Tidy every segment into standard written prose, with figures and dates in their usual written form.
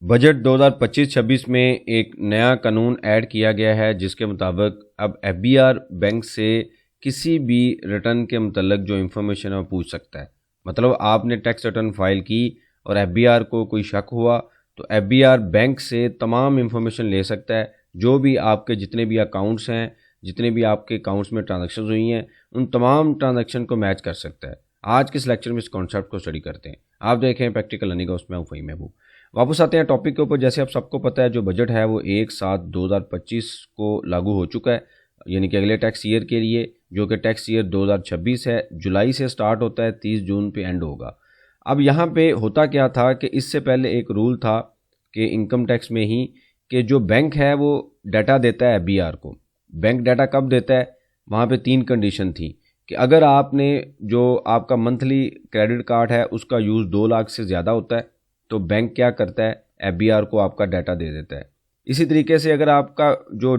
Budget 2025-26 में एक नया कानून ऐड किया गया है जिसके मुताबिक अब एफबीआर बैंक से किसी भी रिटर्न के मतलब जो इन्फॉर्मेशन है वो पूछ सकता है। मतलब आपने टैक्स रिटर्न फाइल की और एफबीआर को कोई शक हुआ तो एफबीआर बैंक से तमाम इन्फॉर्मेशन ले सकता है। जो भी आपके जितने भी अकाउंट्स हैं, जितने भी आपके अकाउंट्स में ट्रांजैक्शन हुई हैं, उन तमाम ट्रांजैक्शन को मैच कर सकता है। आज के इस लेक्चर में इस कॉन्सेप्ट को स्टडी करते हैं। आप देखें प्रैक्टिकल लर्निंग, उसमें फ़हीम महबूब। वापस आते हैं टॉपिक के ऊपर। जैसे आप सबको पता है जो बजट है वो 1/7/2025 को लागू हो चुका है, यानी कि अगले टैक्स ईयर के लिए, जो कि टैक्स ईयर 2026 है। जुलाई से स्टार्ट होता है, 30 जून पे एंड होगा। अब यहाँ पे होता क्या था कि इससे पहले एक रूल था कि इनकम टैक्स में ही कि जो बैंक है वो डाटा देता है एफबीआर को। बैंक डाटा कब देता है? वहाँ पे 3 कंडीशन थी कि अगर आपने जो आपका मंथली क्रेडिट कार्ड है उसका यूज़ 2 लाख से ज़्यादा होता है तो बैंक क्या करता है, एफबीआर को आपका डाटा दे देता है। इसी तरीके से अगर आपका जो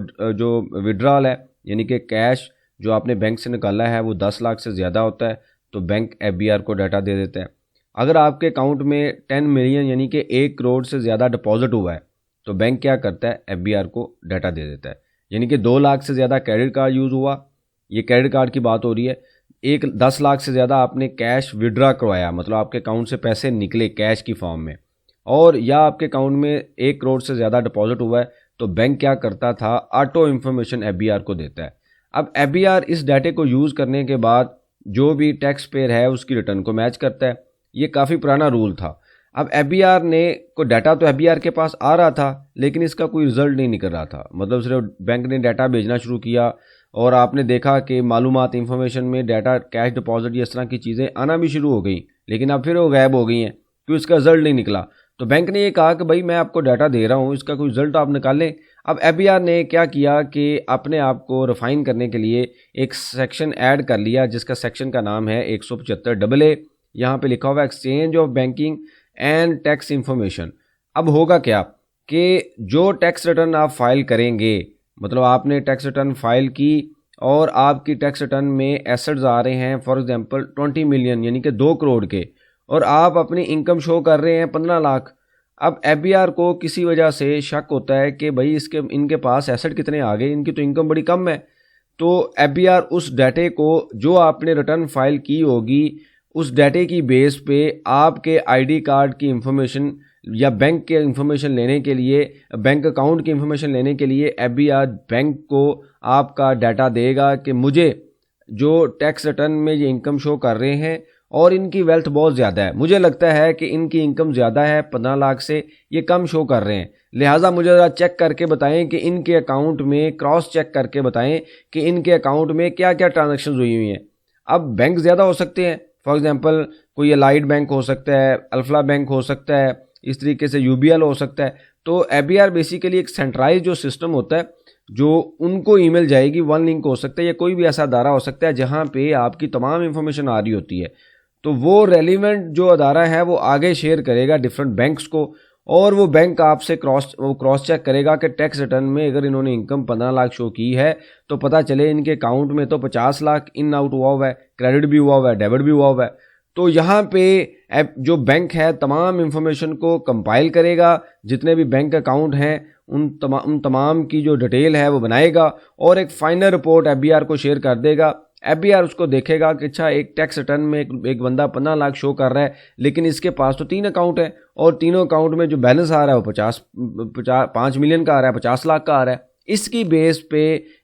विड्रॉल है, यानी कि कैश जो आपने बैंक से निकाला है वो 10 लाख से ज़्यादा होता है तो बैंक एफबीआर को डाटा दे देता है। अगर आपके अकाउंट में 10 मिलियन यानी कि 1 करोड़ से ज़्यादा डिपॉजिट हुआ है तो बैंक क्या करता है, एफबीआर को डाटा दे देता है। यानी कि 2 लाख से ज़्यादा क्रेडिट कार्ड यूज़ हुआ, ये क्रेडिट कार्ड की बात हो रही है। 10 लाख से ज़्यादा आपने कैश विड्रा करवाया, मतलब आपके अकाउंट से पैसे निकले कैश की फॉर्म में, और या आपके अकाउंट में 1 करोड़ से ज़्यादा डिपॉजिट हुआ है तो बैंक क्या करता था, ऑटो इन्फॉर्मेशन एफबीआर को देता है। अब एफबीआर इस डाटे को यूज़ करने के बाद जो भी टैक्स पेयर है उसकी रिटर्न को मैच करता है। ये काफ़ी पुराना रूल था। अब एफबीआर ने को डाटा तो एफबीआर के पास आ रहा था लेकिन इसका कोई रिजल्ट नहीं निकल रहा था। मतलब सिर्फ बैंक ने डाटा भेजना शुरू किया और आपने देखा कि मालूमात इंफॉर्मेशन में डाटा, कैश डिपॉजिट, इस तरह की चीज़ें आना भी शुरू हो गई, लेकिन अब फिर वो गायब हो गई हैं क्योंकि इसका रिजल्ट नहीं निकला। तो बैंक ने ये कहा कि भाई मैं आपको डाटा दे रहा हूँ, इसका कोई रिजल्ट आप निकालें। अब एफबीआर ने क्या किया कि अपने आप को रिफाइन करने के लिए एक सेक्शन ऐड कर लिया जिसका सेक्शन का नाम है 175AA। यहाँ पे लिखा हुआ है exchange of banking and tax information. अब होगा क्या कि जो टैक्स रिटर्न आप फाइल करेंगे, मतलब आपने टैक्स रिटर्न फाइल की और आपकी टैक्स रिटर्न में एसेट्स आ रहे हैं फॉर एग्जांपल 20 मिलियन यानी कि 2 करोड़ के, और आप अपनी इनकम शो कर रहे हैं 15 लाख। अब एफबीआर को किसी वजह से शक होता है कि भाई इनके पास एसेट कितने आ गए, इनकी तो इनकम बड़ी कम है। तो एफबीआर उस डाटे को जो आपने रिटर्न फाइल की होगी उस डाटे की बेस पे आपके आईडी कार्ड की इंफॉर्मेशन या बैंक के इंफॉर्मेशन लेने के लिए, बैंक अकाउंट की इंफॉर्मेशन लेने के लिए एफबीआर बैंक को आपका डाटा देगा कि मुझे जो टैक्स रिटर्न में ये इनकम शो कर रहे हैं और इनकी वेल्थ बहुत ज़्यादा है, मुझे लगता है कि इनकी इनकम ज़्यादा है 15 लाख से, ये कम शो कर रहे हैं, लिहाजा मुझे ज़रा चेक करके बताएं कि इनके अकाउंट में, क्रॉस चेक करके बताएं कि इनके अकाउंट में क्या क्या ट्रांजेक्शन हुई हुई हैं। अब बैंक ज़्यादा हो सकते हैं, फॉर एग्जांपल कोई अलाइड बैंक हो सकता है, अल्फला बैंक हो सकता है, इस तरीके से यूबीएल हो सकता है। तो एफबीआर बेसिकली एक सेंट्रलाइज जो सिस्टम होता है जो उनको ईमेल जाएगी, वन लिंक हो सकता है या कोई भी ऐसा अदारा हो सकता है जहां पे आपकी तमाम इंफॉर्मेशन आ रही होती है। तो वो रेलिवेंट जो अदारा है वो आगे शेयर करेगा डिफरेंट बैंक्स को, और वो बैंक आपसे क्रॉस चेक करेगा कि टैक्स रिटर्न में अगर इन्होंने इनकम 15 लाख शो की है तो पता चले इनके अकाउंट में तो 50 लाख इन आउट हुआ है, क्रेडिट भी हुआ है, डेबिट भी हुआ है। तो यहाँ पे जो बैंक है तमाम इंफॉर्मेशन को कंपाइल करेगा, जितने भी बैंक अकाउंट हैं उन तमाम की जो डिटेल है वो बनाएगा और एक फाइनल रिपोर्ट एफबीआर को शेयर कर देगा। एफबीआर उसको देखेगा कि अच्छा एक टैक्स रिटर्न में एक बंदा 15 लाख शो कर रहा है लेकिन इसके पास तो 3 अकाउंट है और तीनों अकाउंट में जो बैलेंस आ रहा है वो 5 मिलियन का आ रहा है, 50 लाख का आ रहा है। इसकी बेस पे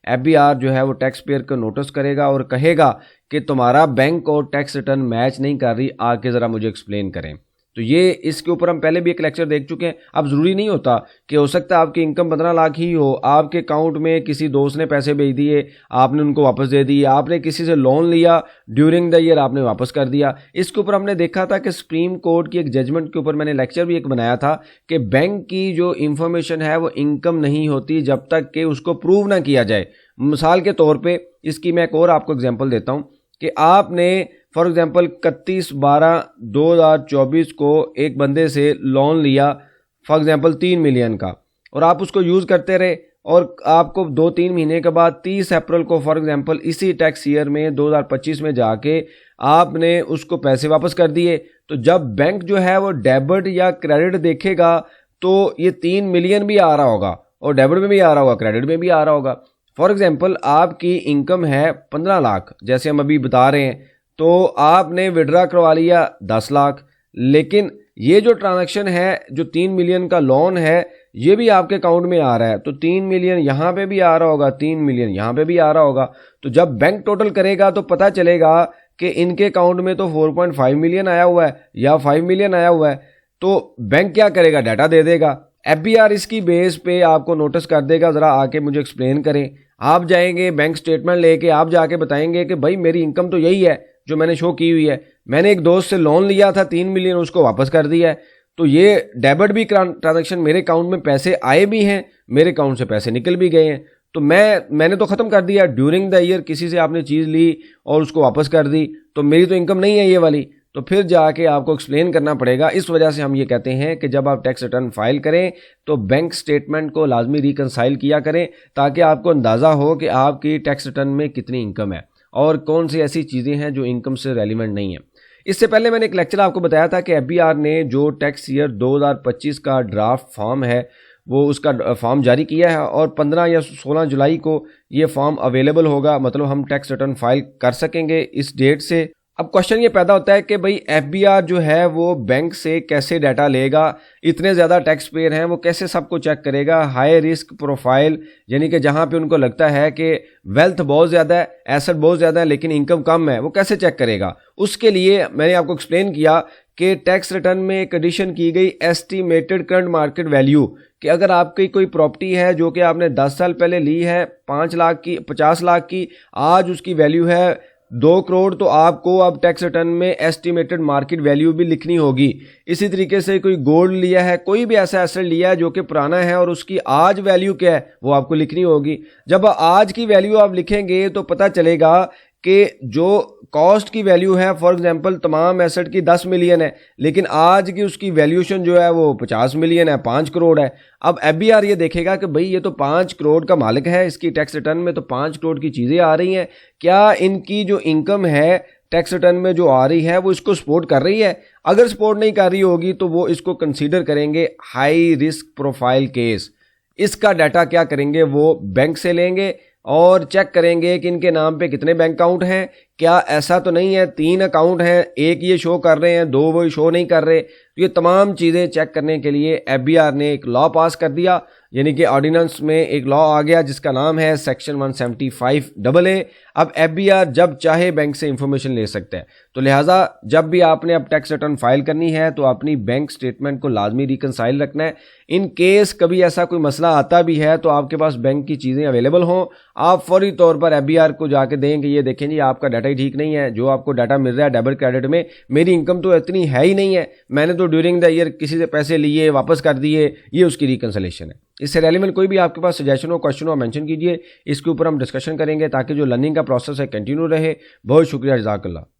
एफबीआर जो है वो टैक्स पेयर को नोटिस करेगा और कहेगा कि तुम्हारा बैंक और टैक्स रिटर्न मैच नहीं कर रही, आके ज़रा मुझे एक्सप्लेन करें। तो ये इसके ऊपर हम पहले भी एक लेक्चर देख चुके हैं। अब ज़रूरी नहीं होता कि हो सकता है आपकी इनकम 15 लाख ही हो, आपके अकाउंट में किसी दोस्त ने पैसे भेज दिए, आपने उनको वापस दे दिए, आपने किसी से लोन लिया ड्यूरिंग द ईयर, आपने वापस कर दिया। इसके ऊपर हमने देखा था कि सुप्रीम कोर्ट की एक जजमेंट के ऊपर मैंने लेक्चर भी एक बनाया था कि बैंक की जो इंफॉर्मेशन है वो इनकम नहीं होती जब तक कि उसको प्रूव ना किया जाए। मिसाल के तौर पर इसकी मैं एक और आपको एग्जाम्पल देता हूँ कि आपने फॉर एग्जांपल 31/12/2024 को एक बंदे से लोन लिया फॉर एग्जांपल 3 मिलियन का, और आप उसको यूज़ करते रहे और आपको 2-3 महीने के बाद 30 अप्रैल को फॉर एग्जांपल इसी टैक्स ईयर में 2025 में जाके आपने उसको पैसे वापस कर दिए। तो जब बैंक जो है वो डेबिट या क्रेडिट देखेगा तो ये 3 मिलियन भी आ रहा होगा और डेबिट में भी आ रहा होगा, क्रेडिट में भी आ रहा होगा। फॉर एग्जांपल आपकी इनकम है 15 लाख जैसे हम अभी बता रहे हैं, तो आपने विड्रा करवा लिया 10 लाख, लेकिन ये जो ट्रांजैक्शन है, जो 3 मिलियन का लोन है, ये भी आपके अकाउंट में आ रहा है, तो 3 मिलियन यहाँ पे भी आ रहा होगा, 3 मिलियन यहाँ पे भी आ रहा होगा। तो जब बैंक टोटल करेगा तो पता चलेगा कि इनके अकाउंट में तो 4.5 मिलियन आया हुआ है या 5 मिलियन आया हुआ है। तो बैंक क्या करेगा, डाटा दे देगा। एफबीआर इसकी बेस पे आपको नोटिस कर देगा, ज़रा आके मुझे एक्सप्लेन करें। आप जाएंगे बैंक स्टेटमेंट लेके, आप जाके बताएंगे कि भाई मेरी इनकम तो यही है जो मैंने शो की हुई है, मैंने एक दोस्त से लोन लिया था 3 मिलियन, उसको वापस कर दिया है, तो ये डेबिट भी ट्रांजैक्शन, मेरे अकाउंट में पैसे आए भी हैं, मेरे अकाउंट से पैसे निकल भी गए हैं, तो मैंने तो ख़त्म कर दिया। ड्यूरिंग द ईयर किसी से आपने चीज़ ली और उसको वापस कर दी, तो मेरी तो इनकम नहीं है ये वाली, तो फिर जाके आपको एक्सप्लेन करना पड़ेगा। इस वजह से हम ये कहते हैं कि जब आप टैक्स रिटर्न फाइल करें तो बैंक स्टेटमेंट को लाजमी रिकंसाइल किया करें, ताकि आपको अंदाज़ा हो कि आपकी टैक्स रिटर्न में कितनी इनकम है और कौन सी ऐसी चीज़ें हैं जो इनकम से रेलिवेंट नहीं है। इससे पहले मैंने एक लेक्चर आपको बताया था कि एफबीआर ने जो टैक्स ईयर 2025 का ड्राफ्ट फॉर्म है वो उसका फॉर्म जारी किया है और 15 या 16 जुलाई को ये फॉर्म अवेलेबल होगा, मतलब हम टैक्स रिटर्न फाइल कर सकेंगे इस डेट से। अब क्वेश्चन ये पैदा होता है कि भाई एफबीआर जो है वो बैंक से कैसे डाटा लेगा, इतने ज़्यादा टैक्स पेयर हैं, वो कैसे सबको चेक करेगा। हाई रिस्क प्रोफाइल यानी कि जहाँ पे उनको लगता है कि वेल्थ बहुत ज़्यादा है, एसेट बहुत ज़्यादा है लेकिन इनकम कम है, वो कैसे चेक करेगा। उसके लिए मैंने आपको एक्सप्लेन किया कि टैक्स रिटर्न में एक एडिशन की गई एस्टिमेटेड करंट मार्केट वैल्यू, कि अगर आपकी कोई प्रॉपर्टी है जो कि आपने 10 साल पहले ली है 5 लाख की, 50 लाख की, आज उसकी वैल्यू है 2 करोड़, तो आपको अब टैक्स रिटर्न में एस्टिमेटेड मार्केट वैल्यू भी लिखनी होगी। इसी तरीके से कोई गोल्ड लिया है, कोई भी ऐसा एसेट लिया है जो कि पुराना है और उसकी आज वैल्यू क्या है वो आपको लिखनी होगी। जब आज की वैल्यू आप लिखेंगे तो पता चलेगा कि जो कॉस्ट की वैल्यू है, फॉर एग्जांपल तमाम एसेट की 10 मिलियन है, लेकिन आज की उसकी वैल्यूएशन जो है वो 50 मिलियन है, 5 करोड़ है। अब एफबीआर ये देखेगा कि भाई ये तो 5 करोड़ का मालिक है, इसकी टैक्स रिटर्न में तो 5 करोड़ की चीज़ें आ रही हैं, क्या इनकी जो इनकम है टैक्स रिटर्न में जो आ रही है वो इसको सपोर्ट कर रही है। अगर सपोर्ट नहीं कर रही होगी तो वो इसको कंसीडर करेंगे हाई रिस्क प्रोफाइल केस। इसका डाटा क्या करेंगे, वो बैंक से लेंगे और चेक करेंगे कि इनके नाम पे कितने बैंक अकाउंट हैं, क्या ऐसा तो नहीं है 3 अकाउंट हैं, एक ये शो कर रहे हैं, 2 वो शो नहीं कर रहे। तो ये तमाम चीज़ें चेक करने के लिए एफबीआर ने एक लॉ पास कर दिया, यानी कि ऑर्डिनेंस में एक लॉ आ गया जिसका नाम है सेक्शन 175AA। अब एफबीआर जब चाहे बैंक से इंफॉर्मेशन ले सकता है, तो लिहाजा जब भी आपने अब टैक्स रिटर्न फाइल करनी है तो अपनी बैंक स्टेटमेंट को लाजमी रिकंसाइल रखना है। इन केस कभी ऐसा कोई मसला आता भी है तो आपके पास बैंक की चीज़ें अवेलेबल हों, आप फौरी तौर पर एफबीआर को जाके दें कि ये देखें जी आपका डाटा ही ठीक नहीं है, जो आपको डाटा मिल रहा है डेबिट क्रेडिट में, मेरी इनकम तो इतनी है ही नहीं है, मैंने तो ड्यूरिंग द ईयर किसी से पैसे लिए वापस कर दिए, ये उसकी रिकंसलेशन है। इससे रेलिवेंट कोई भी आपके पास सजेशन हो, क्वेश्चन हो, मेंशन कीजिए, इसके ऊपर हम डिस्कशन करेंगे ताकि जो लर्निंग का प्रोसेस है कंटिन्यू रहे। बहुत शुक्रिया, जज़ाकल्लाह।